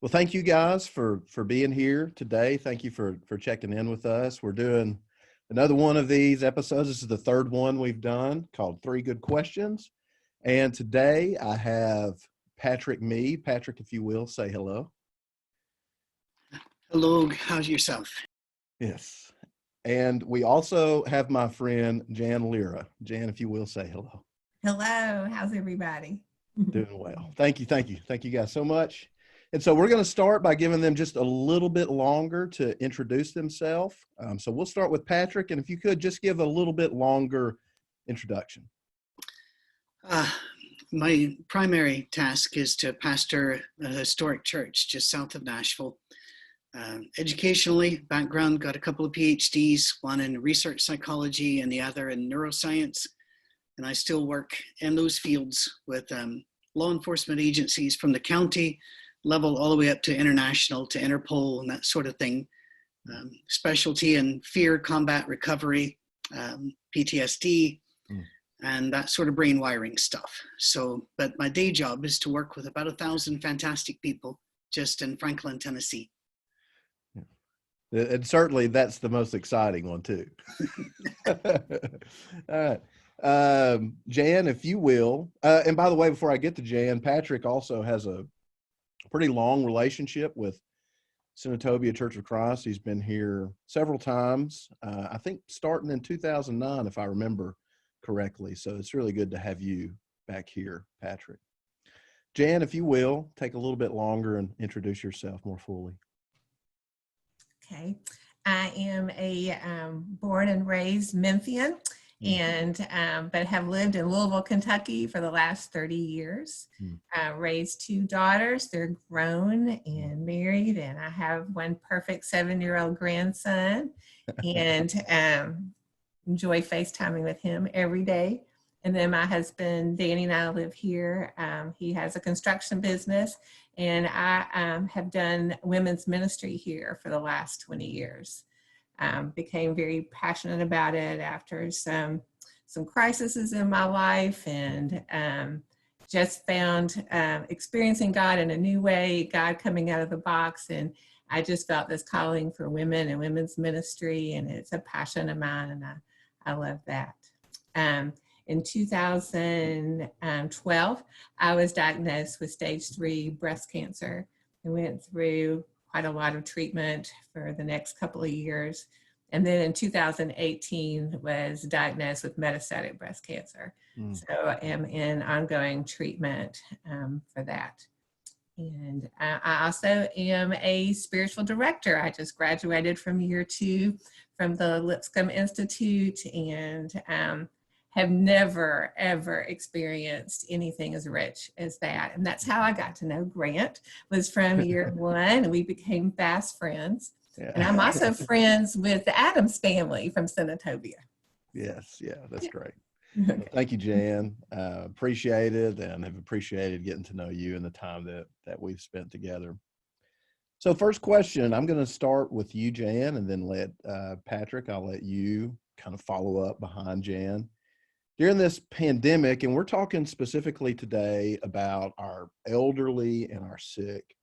Well, thank you guys for being here today. Thank you for checking in with us. We're doing another one of these episodes. This is the third one we've done called Three Good Questions. And today I have Patrick Mead. Patrick, if you will, say hello. Hello, how's yourself? Yes. And we also have my friend Jan Lira. Jan, if you will, say hello. Hello, how's everybody? Doing well. Thank you. Thank you guys so much. And so we're going to start by giving them just a little bit longer to introduce themselves. So we'll start with Patrick, and if you could just give a little bit longer introduction. My primary task is to pastor a historic church just south of Nashville. Educationally, background, got a couple of PhDs, one in research psychology and the other in neuroscience. And I still work in those fields with law enforcement agencies from the county level all the way up to international, to Interpol and that sort of thing. Specialty in fear, combat, recovery, PTSD, and that sort of brain wiring stuff. So, but my day job is to work with about 1,000 fantastic people just in Franklin, Tennessee. And certainly that's the most exciting one too. All right. Jan, if you will, and by the way, before I get to Jan, Patrick also has a pretty long relationship with Senatobia Church of Christ. He's been here several times, I think starting in 2009, if I remember correctly. So it's really good to have you back here, Patrick. Jan, if you will, take a little bit longer and introduce yourself more fully. Okay, I am a born and raised Memphian, and but have lived in Louisville, Kentucky for the last 30 years. Raised two daughters. They're grown and married, and I have one perfect 7-year-old grandson, and enjoy FaceTiming with him every day. And then my husband, Danny, and I live here. He has a construction business, and I have done women's ministry here for the last 20 years. Became very passionate about it after some crises in my life, and just found experiencing God in a new way, God coming out of the box. And I just felt this calling for women and women's ministry, and it's a passion of mine, and I love that. In 2012, I was diagnosed with stage 3 breast cancer. I went through quite a lot of treatment for the next couple of years. And then in 2018 was diagnosed with metastatic breast cancer. So I am in ongoing treatment for that. And I also am a spiritual director. I just graduated from year 2 from the Lipscomb Institute, and have never, ever experienced anything as rich as that. And that's how I got to know Grant, was from year 1, and we became fast friends. Yeah. And I'm also friends with the Adams family from Senatobia. Yes, yeah, that's great. Well, thank you, Jan. Appreciate it, and have appreciated getting to know you and the time that we've spent together. So first question, I'm going to start with you, Jan, and then let Patrick, I'll let you kind of follow up behind Jan. During this pandemic, and we're talking specifically today about our elderly and our sick,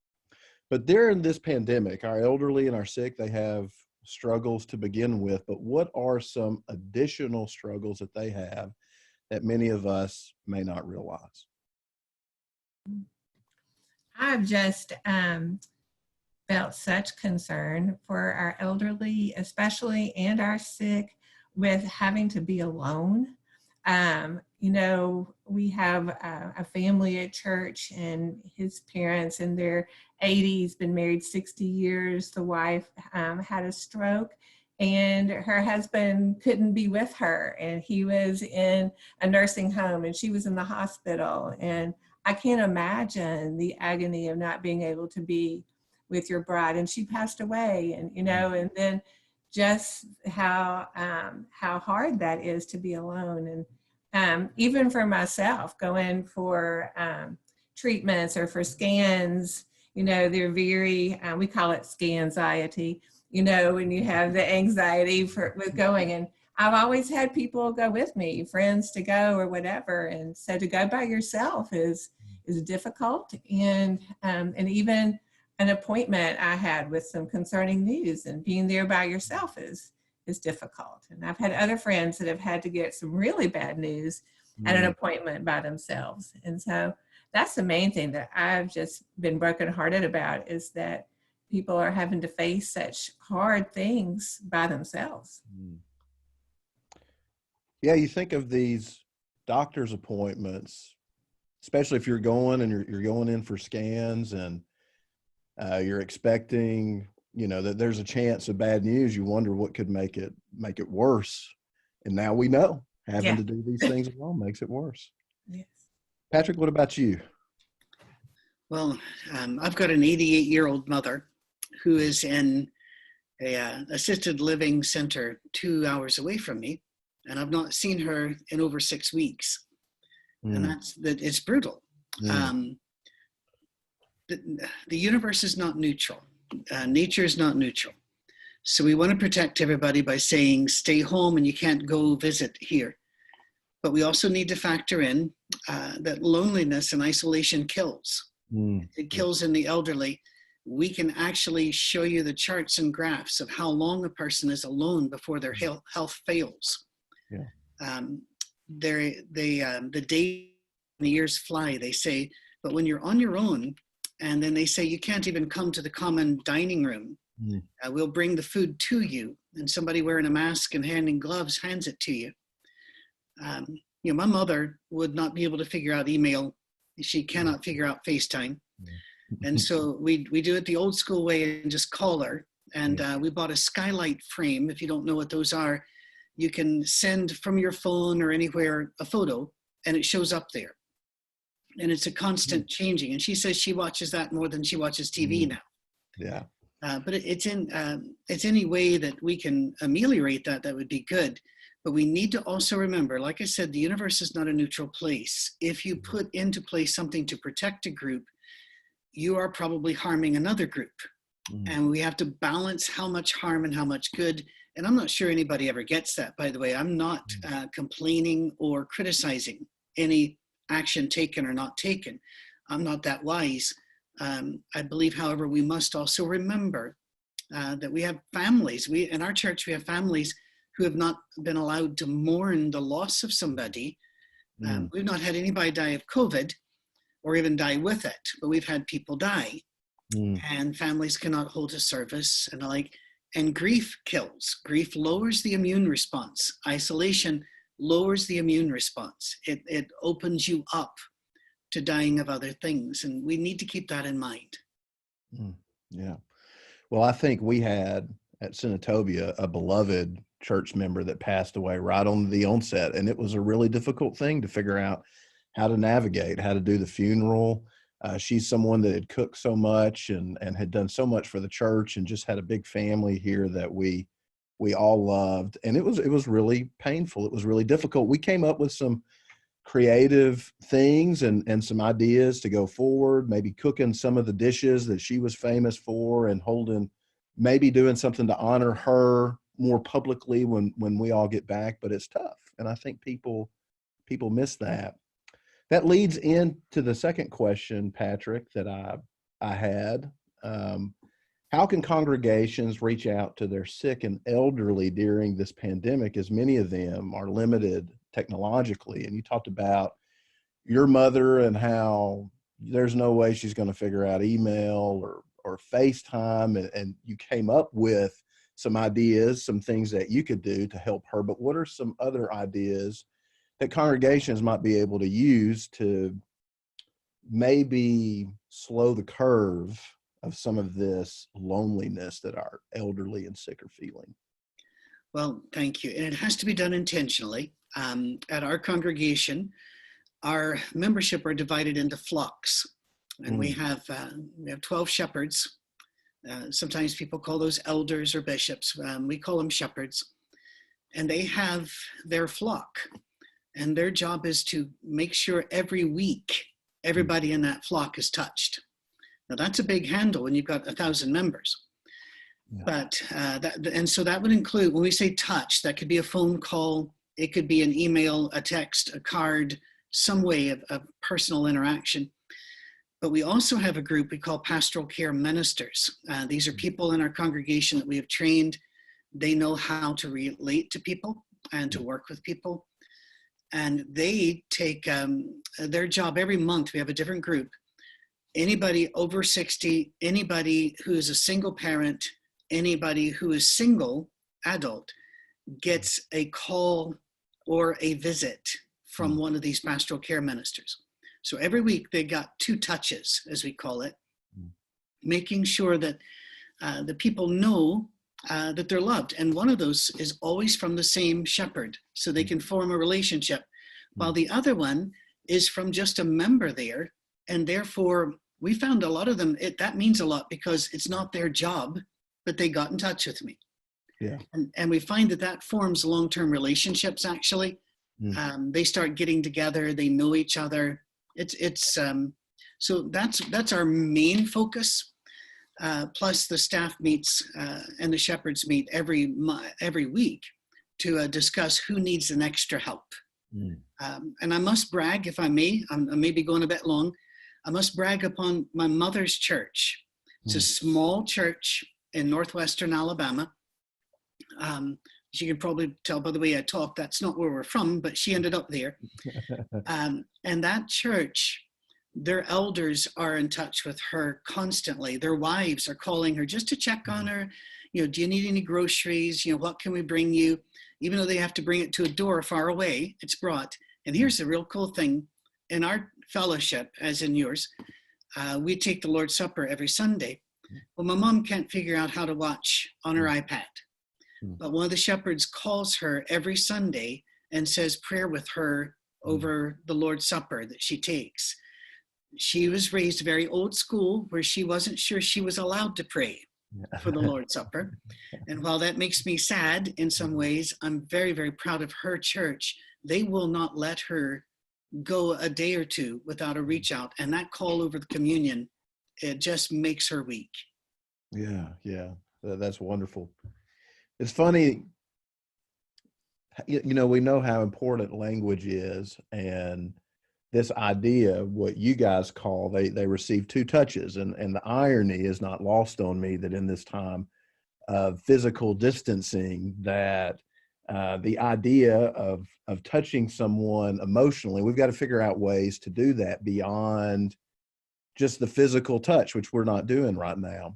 but during this pandemic, our elderly and our sick, they have struggles to begin with, but what are some additional struggles that they have that many of us may not realize? I've just felt such concern for our elderly, especially, and our sick, with having to be alone. You know, we have a family at church, and his parents in their 80s, been married 60 years. The wife had a stroke, and her husband couldn't be with her, and he was in a nursing home, and she was in the hospital. And I can't imagine the agony of not being able to be with your bride. And she passed away, and you know, and then just how hard that is to be alone. And even for myself, going for treatments or for scans, you know, they're very, we call it scanxiety, you know, when you have the anxiety with going. And I've always had people go with me, friends to go or whatever. And so to go by yourself is difficult. And even an appointment I had with some concerning news, and being there by yourself is difficult. And I've had other friends that have had to get some really bad news at an appointment by themselves. And so that's the main thing that I've just been brokenhearted about, is that people are having to face such hard things by themselves. Yeah, you think of these doctor's appointments, especially if you're going and you're going in for scans, and you're expecting, that there's a chance of bad news. You wonder what could make it worse. And now we know having to do these things alone makes it worse. Yes. Patrick, what about you? Well, I've got an 88-year-old mother who is in a assisted living center 2 hours away from me, and I've not seen her in over 6 weeks. And it's brutal. The universe is not neutral. Nature is not neutral. So we want to protect everybody by saying, stay home and you can't go visit here. But we also need to factor in that loneliness and isolation kills. It kills in the elderly. We can actually show you the charts and graphs of how long a person is alone before their health fails. Yeah. The day and the years fly, they say, but when you're on your own, and then they say you can't even come to the common dining room, we'll bring the food to you, and somebody wearing a mask and handing gloves hands it to you. My mother would not be able to figure out email. She cannot figure out FaceTime. And so we do it the old school way and just call her. And we bought a skylight frame. If you don't know what those are, you can send from your phone or anywhere a photo, and it shows up there. And it's a constant changing. And she says she watches that more than she watches TV now. Yeah. But it's any way that we can ameliorate that would be good. But we need to also remember, like I said, the universe is not a neutral place. If you put into place something to protect a group, you are probably harming another group. And we have to balance how much harm and how much good. And I'm not sure anybody ever gets that, by the way. I'm not complaining or criticizing any action taken or not taken. I'm not that wise. I believe, however, we must also remember that we have families. In our church, we have families who have not been allowed to mourn the loss of somebody. We've not had anybody die of COVID or even die with it, but we've had people die. And families cannot hold a service and the like. And grief kills. Grief lowers the immune response. Isolation lowers the immune response. It opens you up to dying of other things. And we need to keep that in mind. Yeah. Well, I think we had at Senatobia a beloved church member that passed away right on the onset. And it was a really difficult thing to figure out how to navigate, how to do the funeral. She's someone that had cooked so much and had done so much for the church, and just had a big family here that we all loved. And it was really painful. It was really difficult. We came up with some creative things and some ideas to go forward, maybe cooking some of the dishes that she was famous for, and maybe doing something to honor her more publicly when we all get back. But it's tough. And I think people miss that. That leads into the second question, Patrick, that I had. How can congregations reach out to their sick and elderly during this pandemic, as many of them are limited technologically? And you talked about your mother and how there's no way she's going to figure out email or FaceTime, and you came up with some ideas, some things that you could do to help her. But what are some other ideas that congregations might be able to use to maybe slow the curve of some of this loneliness that our elderly and sick are feeling? Well, thank you. And it has to be done intentionally. At our congregation, our membership are divided into flocks, and we have 12 shepherds. Sometimes people call those elders or bishops. We call them shepherds, and they have their flock. And their job is to make sure every week everybody in that flock is touched. Now that's a big handle when you've got 1,000 members. Yeah. But so that would include, when we say touch, that could be a phone call, it could be an email, a text, a card, some way of personal interaction. But we also have a group we call pastoral care ministers. These are people in our congregation that we have trained. They know how to relate to people and to work with people. And they take their job every month. We have a different group. Anybody over 60, anybody who is a single parent, anybody who is single adult gets a call or a visit from one of these pastoral care ministers. So every week they got 2 touches, as we call it, making sure that the people know that they're loved. And one of those is always from the same shepherd, so they can form a relationship, while the other one is from just a member there. And therefore, we found a lot of them, that means a lot, because it's not their job, but they got in touch with me. Yeah. And we find that forms long-term relationships, actually. They start getting together, they know each other. So that's our main focus. Plus the staff meets and the shepherds meet every week to discuss who needs an extra help. And I must brag, if I may, I may be going a bit long. I must brag upon my mother's church. It's a small church in northwestern Alabama. As you can probably tell by the way I talk, that's not where we're from, but she ended up there. And that church, their elders are in touch with her constantly. Their wives are calling her just to check on her. You know, do you need any groceries? You know, what can we bring you? Even though they have to bring it to a door far away, it's brought. And here's the real cool thing. In our fellowship, as in yours, we take the Lord's Supper every Sunday. Well, my mom can't figure out how to watch on her iPad. But one of the shepherds calls her every Sunday and says prayer with her over the Lord's Supper that she takes. She was raised very old school, where she wasn't sure she was allowed to pray for the Lord's Supper. And while that makes me sad in some ways, I'm very, very proud of her church. They will not let her go a day or two without a reach out. And that call over the communion, it just makes her weak. Yeah, that's wonderful. It's funny, you know, we know how important language is, and this idea, what you guys call, they receive 2 touches, and the irony is not lost on me that in this time of physical distancing, that the idea of touching someone emotionally, we've got to figure out ways to do that beyond just the physical touch, which we're not doing right now.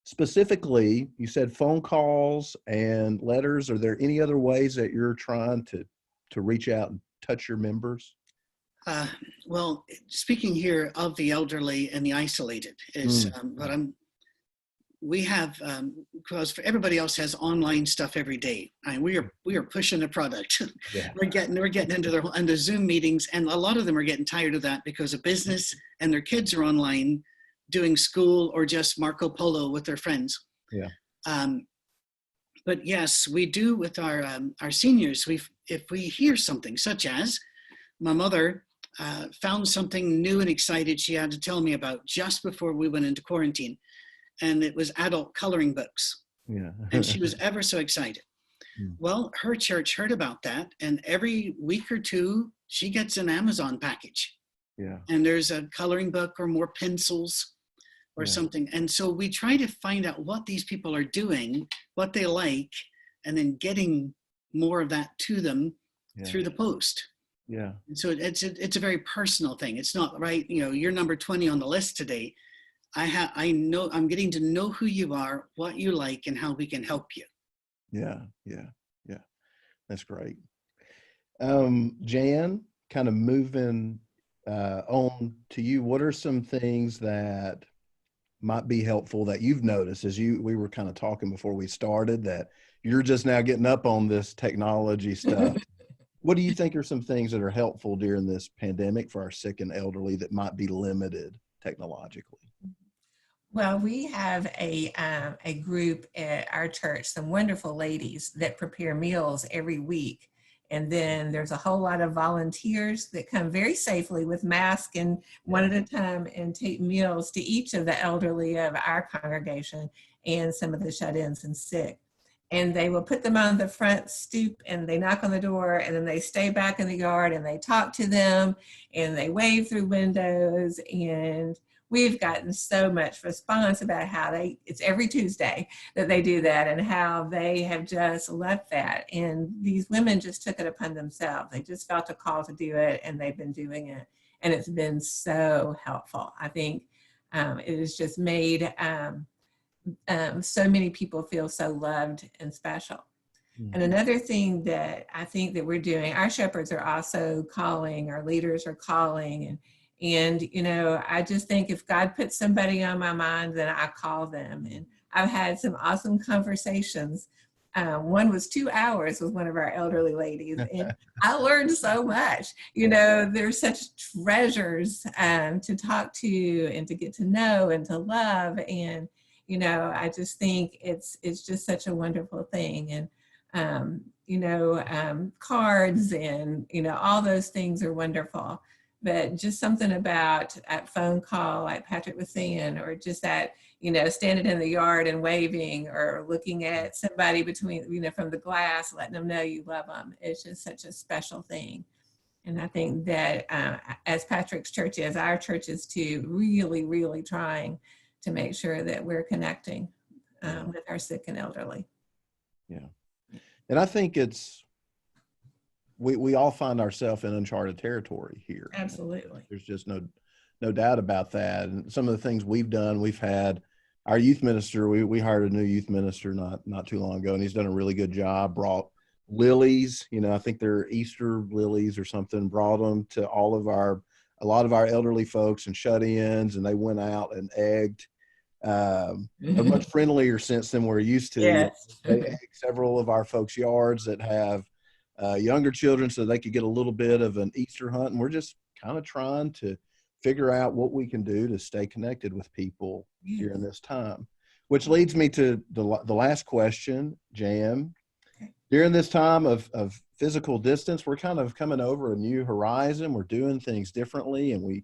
Specifically, you said phone calls and letters. Are there any other ways that you're trying to reach out and touch your members? Well, speaking here of the elderly and the isolated is what we have, because for everybody else has online stuff every day. We are pushing the product. Yeah. we're getting into the Zoom meetings, and a lot of them are getting tired of that because of business, and their kids are online doing school or just Marco Polo with their friends. Yeah. But yes, we do with our seniors. If we hear something, such as my mother found something new and excited she had to tell me about just before we went into quarantine, and it was adult coloring books. Yeah. And she was ever so excited. Well, her church heard about that, and every week or two she gets an Amazon package. Yeah. And there's a coloring book or more pencils or something. And so we try to find out what these people are doing, what they like, and then getting more of that to them through the post. Yeah. And so it's a very personal thing. It's not right. You know, you're number 20 on the list today. I know I'm getting to know who you are, what you like, and how we can help you. Yeah. That's great. Jan, kind of moving on to you, what are some things that might be helpful that you've noticed as we were kind of talking before we started, that you're just now getting up on this technology stuff? What do you think are some things that are helpful during this pandemic for our sick and elderly that might be limited technologically? Well, we have a group at our church, some wonderful ladies that prepare meals every week. And then there's a whole lot of volunteers that come very safely with masks and one at a time and take meals to each of the elderly of our congregation and some of the shut-ins and sick. and they will put them on the front stoop and they knock on the door, and then they stay back in the yard and they talk to them and they wave through windows. And we've gotten so much response about how it's every Tuesday that they do that and how they have just loved that. And these women just took it upon themselves. They just felt a call to do it, and they've been doing it. And it's been so helpful. I think it has just made so many people feel so loved and special. And another thing that I think that we're doing, our shepherds are also calling, our leaders are calling, and you know, I just think if God puts somebody on my mind, then I call them. And I've had some awesome conversations. One was 2 hours with one of our elderly ladies, and I learned so much. You know, there's such treasures to talk to and to get to know and to love. And you know, I just think it's just such a wonderful thing. And, you know, cards and, you know, all those things are wonderful. But just something about a phone call, like Patrick was saying, or just that, you know, standing in the yard and waving, or looking at somebody between, you know, from the glass, letting them know you love them. It's just such a special thing. And I think that as Patrick's church is, our church is too, really, really trying to make sure that we're connecting with our sick and elderly. Yeah. And I think we all find ourselves in uncharted territory here. Absolutely. There's just no doubt about that. And some of the things we've done, we've had our youth minister, we hired a new youth minister not too long ago, and he's done a really good job, brought lilies, you know, I think they're Easter lilies or something, brought them to a lot of our elderly folks and shut-ins, and they went out and egged. They're much friendlier since than we're used to. Yes. They egg several of our folks' yards that have younger children, so they could get a little bit of an Easter hunt. And we're just kind of trying to figure out what we can do to stay connected with people during this time. Which leads me to the last question, Jan. Okay. During this time of physical distance, we're kind of coming over a new horizon. We're doing things differently, and we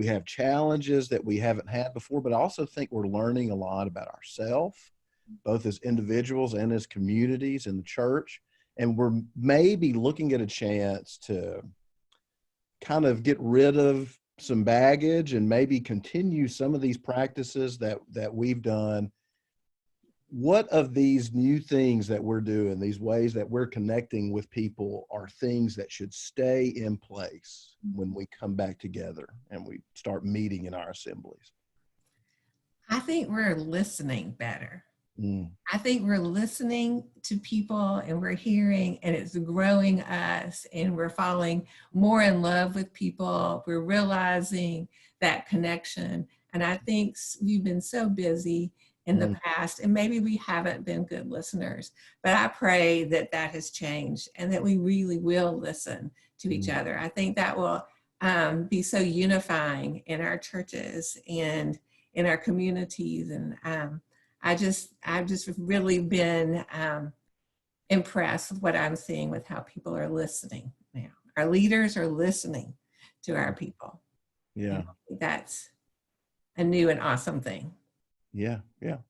have challenges that we haven't had before, but I also think we're learning a lot about ourselves, both as individuals and as communities in the church. And we're maybe looking at a chance to kind of get rid of some baggage and maybe continue some of these practices that we've done. What of these new things that we're doing, these ways that we're connecting with people, are things that should stay in place when we come back together and we start meeting in our assemblies? I think we're listening better. I think we're listening to people, and we're hearing, and it's growing us, and we're falling more in love with people. We're realizing that connection. And I think we've been so busy in the past, and maybe we haven't been good listeners, but I pray that that has changed and that we really will listen to each other. I think that will be so unifying in our churches and in our communities. And I've just really been impressed with what I'm seeing with how people are listening now. Our leaders are listening to our people. Yeah. That's a new and awesome thing. Yeah,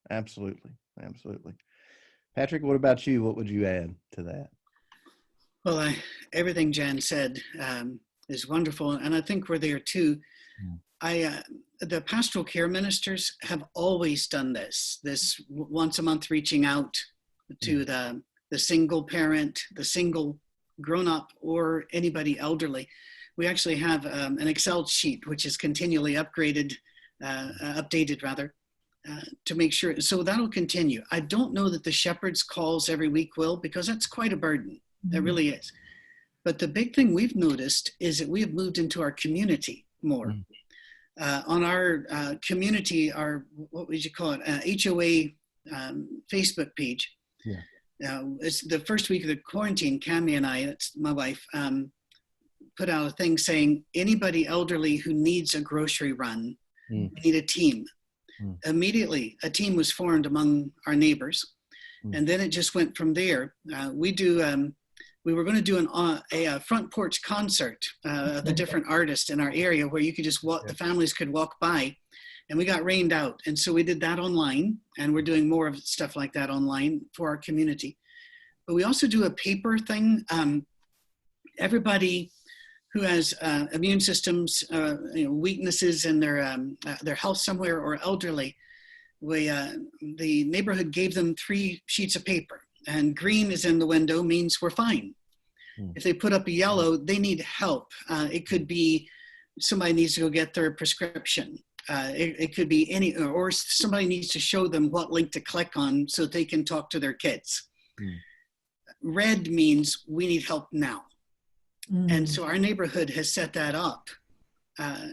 absolutely. Patrick, what about you? What would you add to that? Well, everything Jan said is wonderful, and I think we're there too. The pastoral care ministers have always done this once a month, reaching out to the single parent, the single grown-up, or anybody elderly. We actually have an Excel sheet which is continually updated to make sure. So that'll continue. I don't know that the shepherd's calls every week will, because that's quite a burden. That really is. But the big thing we've noticed is that we have moved into our community more. On our community, what would you call it? HOA Facebook page. It's the first week of the quarantine. Cammie and I, that's my wife, put out a thing saying anybody elderly who needs a grocery run, we need a team. Immediately, a team was formed among our neighbors, and then it just went from there. We were going to do a front porch concert of the different artists in our area, where you could just walk, the families could walk by and we got rained out. And so we did that online, and we're doing more of stuff like that online for our community. But we also do a paper thing. Everybody who has immune systems, weaknesses in their health somewhere, or elderly, the neighborhood gave them 3 sheets of paper, and green is in the window, means we're fine. If they put up a yellow, they need help. It could be somebody needs to go get their prescription. It could be or somebody needs to show them what link to click on so they can talk to their kids. Red means we need help now. And so our neighborhood has set that up.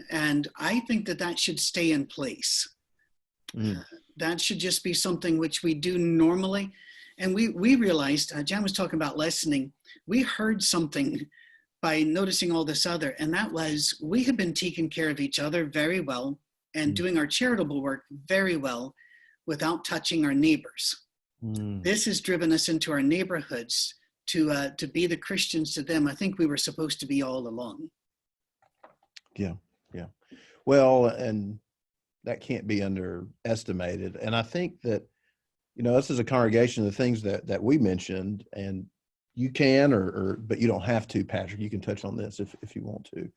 And I think that should stay in place. That should just be something which we do normally. And we realized, Jan was talking about listening. We heard something by noticing all this other, and that was we had been taking care of each other very well and doing our charitable work very well without touching our neighbors. This has driven us into our neighborhoods to be the Christians to them I think we were supposed to be all along. Yeah. Well, and that can't be underestimated. And I think that, this is a congregation, the things that we mentioned, and you can, but you don't have to, Patrick, you can touch on this if you want to.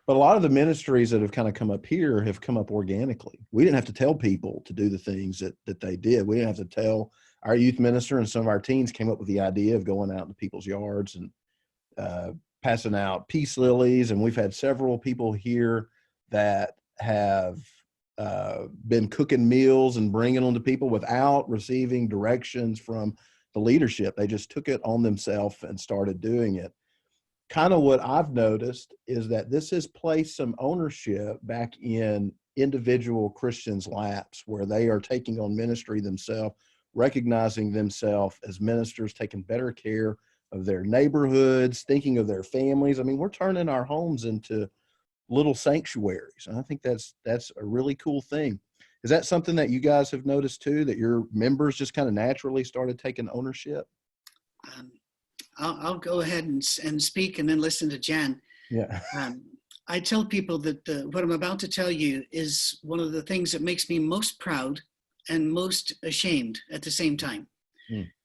But a lot of the ministries that have kind of come up here have come up organically. We didn't have to tell people to do the things that they did. We didn't have to tell. Our youth minister and some of our teens came up with the idea of going out into people's yards and passing out peace lilies. And we've had several people here that have been cooking meals and bringing them to people without receiving directions from the leadership. They just took it on themselves and started doing it. Kind of what I've noticed is that this has placed some ownership back in individual Christians' laps, where they are taking on ministry themselves, recognizing themselves as ministers, taking better care of their neighborhoods, thinking of their families. I mean, we're turning our homes into little sanctuaries. And I think that's a really cool thing. Is that something that you guys have noticed too, that your members just kind of naturally started taking ownership? I'll go ahead and speak and then listen to Jan. Yeah. I tell people that what I'm about to tell you is one of the things that makes me most proud and most ashamed at the same time.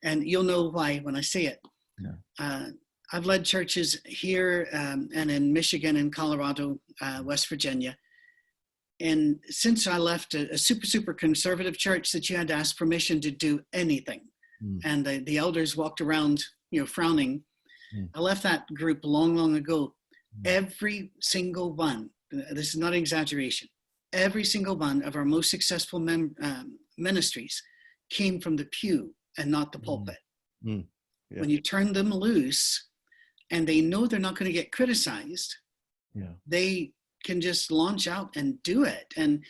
And you'll know why when I say it. Yeah. I've led churches here and in Michigan and Colorado, West Virginia. And since I left a super conservative church that you had to ask permission to do anything, and the elders walked around, frowning, I left that group long ago. Every single one, this is not an exaggeration, every single one of our most successful ministries came from the pew and not the pulpit. Yeah. When you turn them loose and they know they're not going to get criticized, they can just launch out and do it. And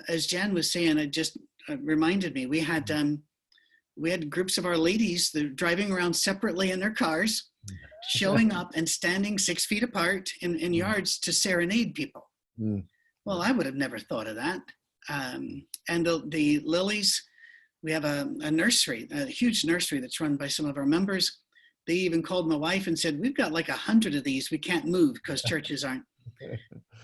as Jan was saying, it just reminded me, we had groups of our ladies that are driving around separately in their cars, showing up and standing 6 feet apart in yards to serenade people. Well, I would have never thought of that. And the lilies, we have a nursery, a huge nursery that's run by some of our members. They even called my wife and said, we've got like 100 of these. We can't move because churches aren't.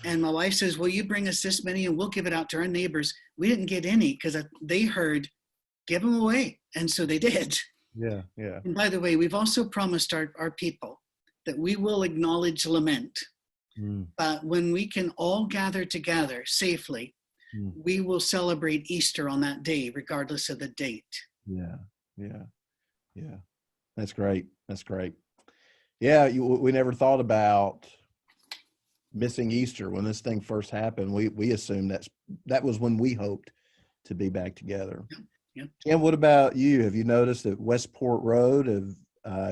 And my wife says, well, you bring us this many and we'll give it out to our neighbors. We didn't get any because they heard, give them away. And so they did. Yeah. And by the way, we've also promised our people that we will acknowledge lament. But when we can all gather together safely, we will celebrate Easter on that day, regardless of the date. Yeah. That's great. Yeah, we never thought about missing Easter when this thing first happened. We assumed that was when we hoped to be back together. Yeah. And what about you? Have you noticed that Westport Road, have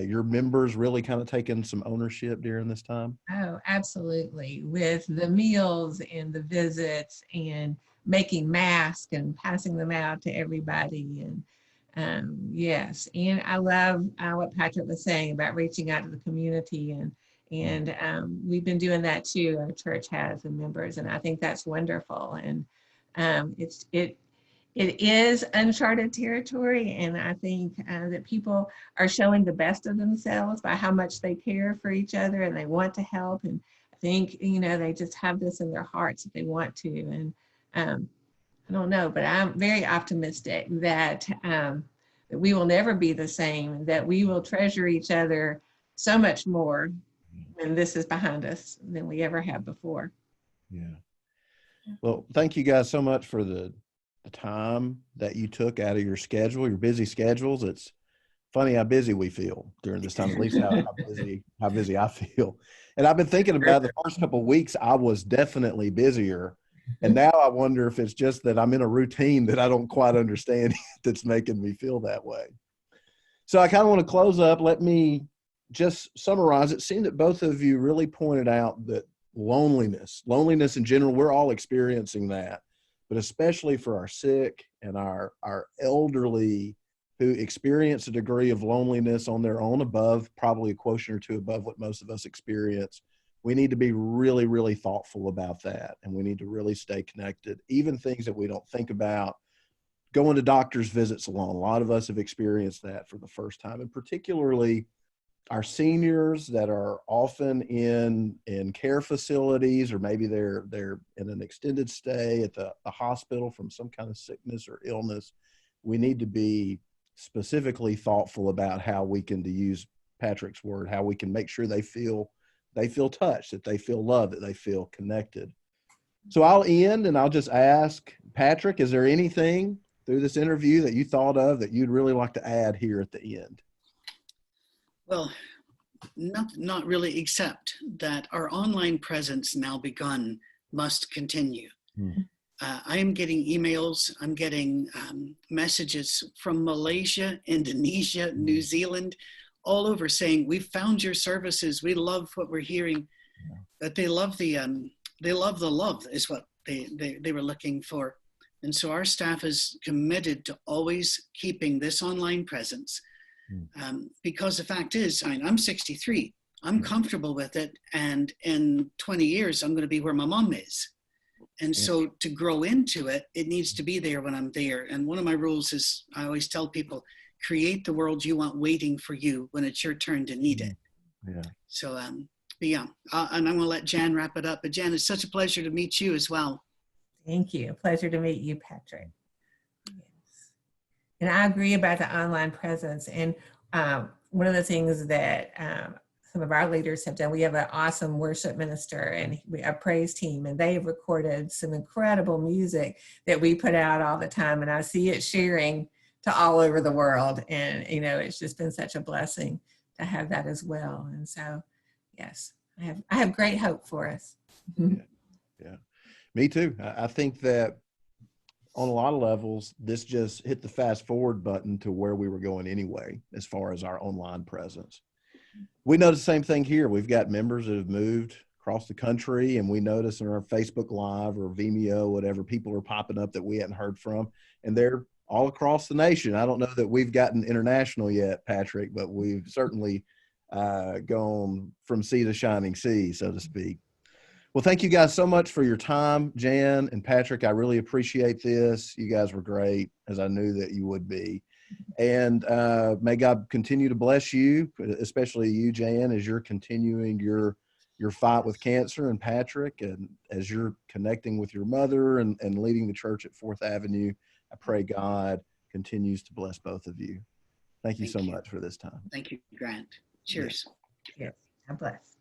your members really kind of taken some ownership during this time? Oh, absolutely. With the meals and the visits and making masks and passing them out to everybody. And yes, and I love what Patrick was saying about reaching out to the community, and we've been doing that too. Our church has the members, and I think that's wonderful. And it is uncharted territory, and I think that people are showing the best of themselves by how much they care for each other and they want to help. And I think, they just have this in their hearts that they want to. And I don't know, but I'm very optimistic that, that we will never be the same, that we will treasure each other so much more when this is behind us than we ever have before. Yeah. Well, thank you guys so much for the time that you took out of your schedule, your busy schedules. It's funny how busy we feel during this time, at least how busy I feel. And I've been thinking about the first couple of weeks, I was definitely busier. And now I wonder if it's just that I'm in a routine that I don't quite understand that's making me feel that way. So I kind of want to close up. Let me just summarize. It seemed that both of you really pointed out that loneliness in general, we're all experiencing that, but especially for our sick and our elderly who experience a degree of loneliness on their own above, probably a quotient or two above what most of us experience. We need to be really, really thoughtful about that. And we need to really stay connected, even things that we don't think about. Going to doctor's visits alone. A lot of us have experienced that for the first time, and particularly our seniors that are often in care facilities, or maybe they're in an extended stay at the hospital from some kind of sickness or illness. We need to be specifically thoughtful about how we can, to use Patrick's word, how we can make sure they feel touched, that they feel loved, that they feel connected. So I'll end and I'll just ask Patrick, is there anything through this interview that you thought of that you'd really like to add here at the end? Well, not really, except that our online presence now begun must continue. I am getting emails, I'm getting messages from Malaysia, Indonesia, New Zealand, all over saying, we found your services, we love what we're hearing, but they love the love is what they were looking for. And so our staff is committed to always keeping this online presence. Because the fact is, I'm 63, I'm comfortable with it. And in 20 years, I'm going to be where my mom is. And so to grow into it, it needs to be there when I'm there. And one of my rules is, I always tell people, create the world you want waiting for you when it's your turn to need it. Yeah. So, but yeah, and I'm going to let Jan wrap it up. But Jan, it's such a pleasure to meet you as well. Thank you. Pleasure to meet you, Patrick. Yes. And I agree about the online presence. And one of the things that some of our leaders have done, we have an awesome worship minister and a praise team, and they've recorded some incredible music that we put out all the time. And I see it sharing to all over the world. And, you know, it's just been such a blessing to have that as well. And so, yes, I have great hope for us. Yeah. Me too. I think that on a lot of levels, this just hit the fast forward button to where we were going anyway, as far as our online presence. We notice the same thing here. We've got members that have moved across the country, and we notice in our Facebook Live or Vimeo, whatever, people are popping up that we hadn't heard from, and they're all across the nation. I don't know that we've gotten international yet, Patrick, but we've certainly gone from sea to shining sea, so to speak. Well, thank you guys so much for your time, Jan and Patrick. I really appreciate this. You guys were great, as I knew that you would be. And may God continue to bless you, especially you, Jan, as you're continuing your fight with cancer, and Patrick, and as you're connecting with your mother and leading the church at 4th Avenue. I pray God continues to bless both of you. Thank you so much for this time. Thank you, Grant. Cheers. Yes. God bless.